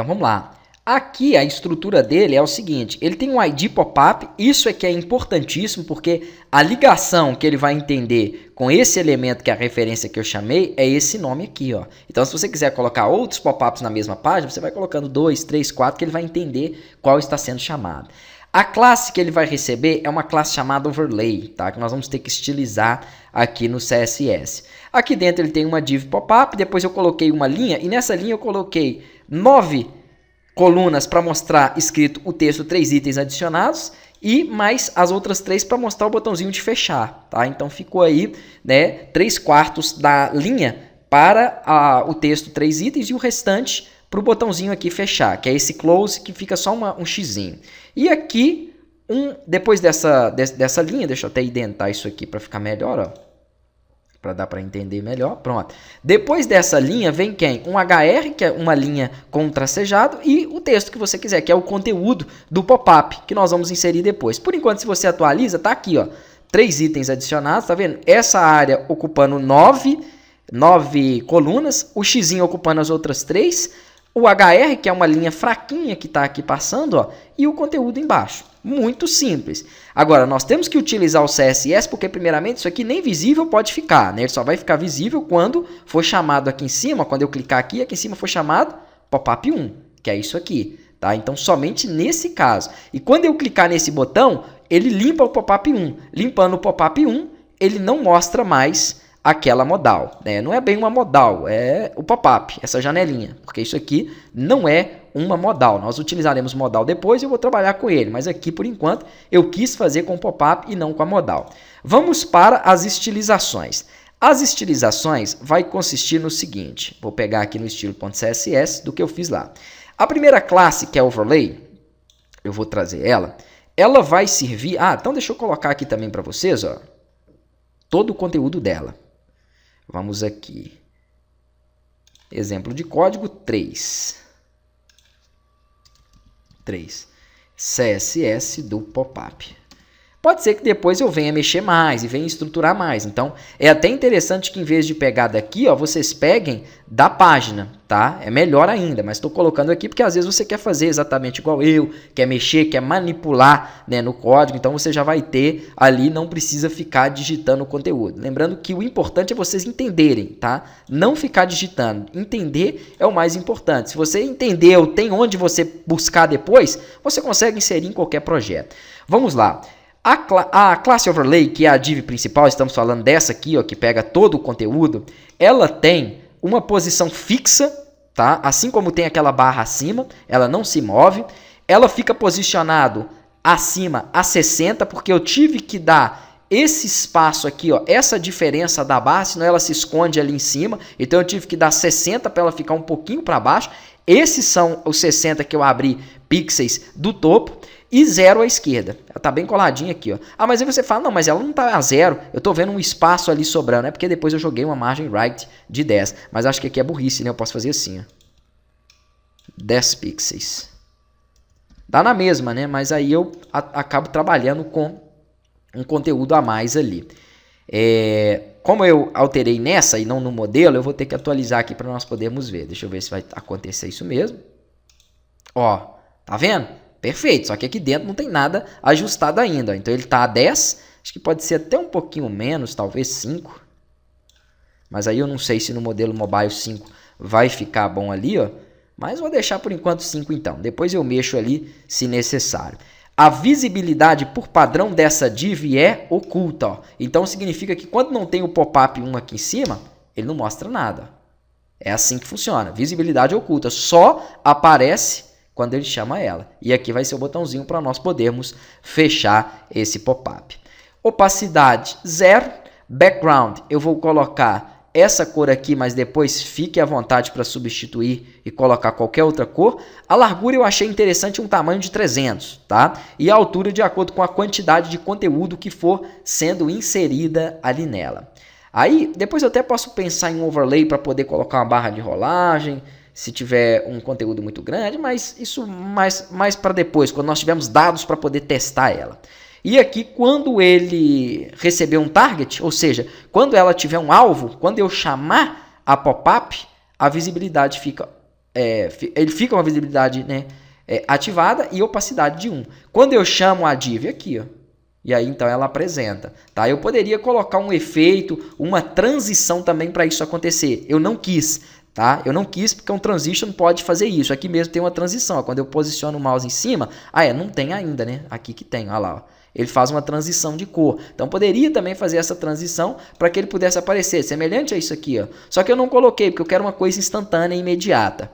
Então vamos lá. Aqui a estrutura dele é o seguinte, ele tem um ID pop-up, isso é que é importantíssimo porque a ligação que ele vai entender com esse elemento que é a referência que eu chamei é esse nome aqui, ó. Então se você quiser colocar outros pop-ups na mesma página, você vai colocando 2, 3, 4 que ele vai entender qual está sendo chamado. A classe que ele vai receber é uma classe chamada Overlay, tá? Que nós vamos ter que estilizar aqui no CSS. Aqui dentro ele tem uma div pop-up, depois eu coloquei uma linha e nessa linha eu coloquei 9 colunas para mostrar escrito o texto 3 itens adicionados e mais as outras 3 para mostrar o botãozinho de fechar, tá? Então ficou aí, né, 3/4 da linha para o texto 3 itens e o restante para o botãozinho aqui fechar, que é esse close que fica só um xizinho. E aqui, depois dessa linha, deixa eu até indentar isso aqui para ficar melhor, ó. Para dar para entender melhor, pronto. Depois dessa linha vem quem? Um HR, que é uma linha com um tracejado, e o texto que você quiser, que é o conteúdo do pop-up, que nós vamos inserir depois. Por enquanto, se você atualiza, tá aqui, ó, 3 itens adicionados, tá vendo? Essa área ocupando 9 colunas, o xizinho ocupando as outras 3, o HR, que é uma linha fraquinha que está aqui passando, ó, e o conteúdo embaixo. Muito simples. Agora, nós temos que utilizar o CSS porque, primeiramente, isso aqui nem visível pode ficar, né? Ele só vai ficar visível quando for chamado aqui em cima, quando eu clicar aqui em cima for chamado pop-up 1, que é isso aqui, tá? Então, somente nesse caso. E quando eu clicar nesse botão, ele limpa o pop-up 1. Limpando o pop-up 1, ele não mostra mais aquela modal, né? Não é bem uma modal, é o pop-up, essa janelinha, porque isso aqui não é uma modal. Nós utilizaremos modal depois e eu vou trabalhar com ele, mas aqui por enquanto eu quis fazer com o pop-up e não com a modal. Vamos para as estilizações. As estilizações vai consistir no seguinte, vou pegar aqui no estilo.css do que eu fiz lá. A primeira classe, que é Overlay, eu vou trazer ela vai servir, então deixa eu colocar aqui também para vocês, ó, todo o conteúdo dela. Vamos aqui. Exemplo de código 3. CSS do pop-up. Pode ser que depois eu venha mexer mais e venha estruturar mais. Então, é até interessante que em vez de pegar daqui, ó, vocês peguem da página, tá? É melhor ainda, mas estou colocando aqui porque às vezes você quer fazer exatamente igual eu, quer mexer, quer manipular, né, no código. Então, você já vai ter ali, não precisa ficar digitando o conteúdo. Lembrando que o importante é vocês entenderem, tá? Não ficar digitando. Entender é o mais importante. Se você entendeu, tem onde você buscar depois, você consegue inserir em qualquer projeto. Vamos lá. A classe Overlay, que é a div principal, estamos falando dessa aqui, ó, que pega todo o conteúdo, ela tem uma posição fixa, tá? Assim como tem aquela barra acima, ela não se move. Ela fica posicionado acima a 60, porque eu tive que dar esse espaço aqui, ó, essa diferença da barra, senão ela se esconde ali em cima. Então eu tive que dar 60 para ela ficar um pouquinho para baixo. Esses são os 60 que eu abri pixels do topo. E 0 à esquerda. Ela está bem coladinha aqui, ó. Mas aí você fala, não, mas ela não está a 0. Eu estou vendo um espaço ali sobrando. É porque depois eu joguei uma margem right de 10. Mas acho que aqui é burrice, né? Eu posso fazer assim, ó. 10 pixels. Dá na mesma, né? Mas aí eu acabo trabalhando com um conteúdo a mais ali. Como eu alterei nessa e não no modelo, eu vou ter que atualizar aqui para nós podermos ver. Deixa eu ver se vai acontecer isso mesmo. Ó, tá vendo? Perfeito, só que aqui dentro não tem nada ajustado ainda. Então ele está a 10, acho que pode ser até um pouquinho menos, talvez 5. Mas aí eu não sei se no modelo mobile 5 vai ficar bom ali, ó. Mas vou deixar por enquanto 5 então. Depois eu mexo ali se necessário. A visibilidade por padrão dessa div é oculta, ó. Então significa que quando não tem o pop-up 1 aqui em cima, ele não mostra nada. É assim que funciona. Visibilidade oculta. Só aparece quando ele chama ela. E aqui vai ser o botãozinho para nós podermos fechar esse pop-up. Opacidade 0. Background, eu vou colocar essa cor aqui, mas depois fique à vontade para substituir e colocar qualquer outra cor. A largura eu achei interessante um tamanho de 300, tá? E a altura de acordo com a quantidade de conteúdo que for sendo inserida ali nela. Aí, depois eu até posso pensar em um overlay para poder colocar uma barra de rolagem, se tiver um conteúdo muito grande, mas isso mais para depois, quando nós tivermos dados para poder testar ela. E aqui, quando ele receber um target, ou seja, quando ela tiver um alvo, quando eu chamar a pop-up, a visibilidade fica ele fica uma visibilidade, né, ativada e opacidade de 1. Quando eu chamo a div aqui, ó, e aí então ela apresenta, tá? Eu poderia colocar um efeito, uma transição também para isso acontecer. Eu não quis, tá? Eu não quis porque um transition pode fazer isso. Aqui mesmo tem uma transição, ó. Quando eu posiciono o mouse em cima, não tem ainda, né? Aqui que tem, olha lá, ó. Ele faz uma transição de cor. Então poderia também fazer essa transição para que ele pudesse aparecer, semelhante a isso aqui, ó. Só que eu não coloquei porque eu quero uma coisa instantânea e imediata.